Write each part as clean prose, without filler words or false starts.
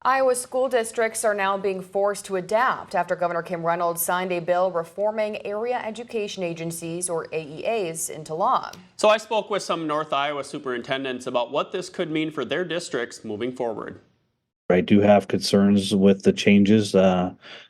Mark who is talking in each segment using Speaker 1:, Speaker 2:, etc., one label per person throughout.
Speaker 1: Iowa school districts are now being forced to adapt after Governor Kim Reynolds signed a bill reforming area education agencies, or AEAs, into law.
Speaker 2: So I spoke with some North Iowa superintendents about what this could mean for their districts moving forward.
Speaker 3: I do have concerns with the changes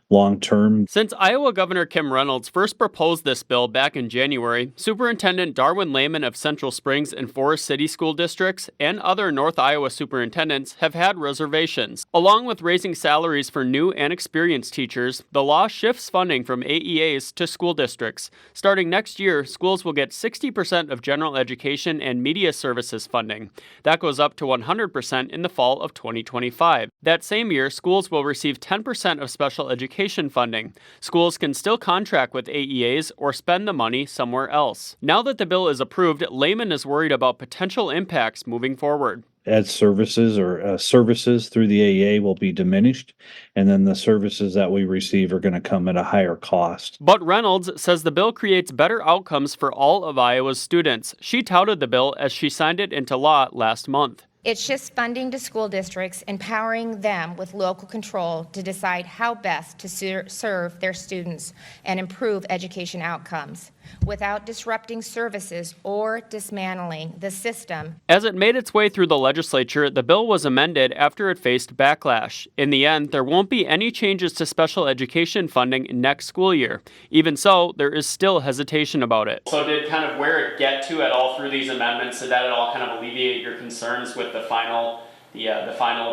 Speaker 3: long term.
Speaker 2: Since Iowa Governor Kim Reynolds first proposed this bill back in January, Superintendent Darwin Lehman of Central Springs and Forest City school districts and other North Iowa superintendents have had reservations. Along with raising salaries for new and experienced teachers, the law shifts funding from AEAs to school districts. Starting next year, schools will get 60% of general education and media services funding. That goes up to 100% in the fall of 2025. That same year, schools will receive 10% of special education funding. Schools can still contract with AEAs or spend the money somewhere else. Now that the bill is approved, Lehman is worried about potential impacts moving forward.
Speaker 3: Ed services or services through the AEA will be diminished, and then the services that we receive are going to come at a higher cost.
Speaker 2: But Reynolds says the bill creates better outcomes for all of Iowa's students. She touted the bill as she signed it into law last month.
Speaker 4: It shifts funding to school districts, empowering them with local control to decide how best to serve their students and improve education outcomes without disrupting services or dismantling the system.
Speaker 2: As it made its way through the legislature, the bill was amended after it faced backlash. In the end, there won't be any changes to special education funding next school year. Even so, there is still hesitation about it. So did kind of where it get to at all through these amendments, did that at all kind of alleviate your concerns with the final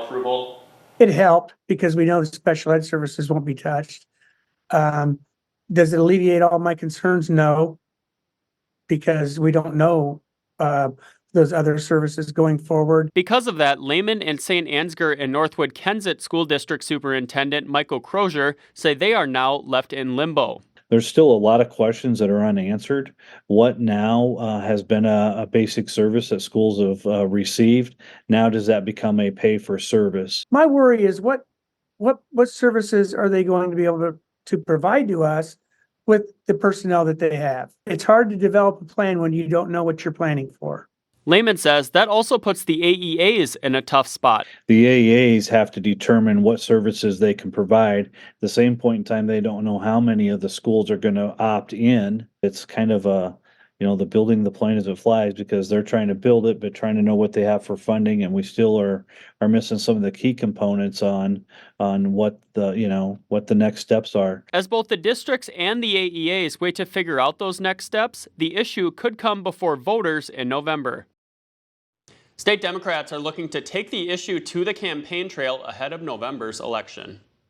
Speaker 2: approval?
Speaker 5: It helped because we know the special ed services won't be touched. Does it alleviate all my concerns? No, because we don't know those other services going forward.
Speaker 2: Because of that, Lehman and St. Ansgar and Northwood Kensett School District Superintendent Michael Crozier say they are now left in limbo.
Speaker 3: There's still a lot of questions that are unanswered. What now has been a basic service that schools have received? Now does that become a pay for service?
Speaker 5: My worry is what services are they going to be able to provide to us with the personnel that they have? It's hard to develop a plan when you don't know what you're planning for.
Speaker 2: Lehman says that also puts the AEAs in a tough spot.
Speaker 3: The AEAs have to determine what services they can provide. At the same point in time, they don't know how many of the schools are going to opt in. It's kind of the building the plane as it flies, because they're trying to build it, but trying to know what they have for funding. And we still are missing some of the key components on what the next steps are.
Speaker 2: As both the districts and the AEAs wait to figure out those next steps, the issue could come before voters in November. State Democrats are looking to take the issue to the campaign trail ahead of November's election.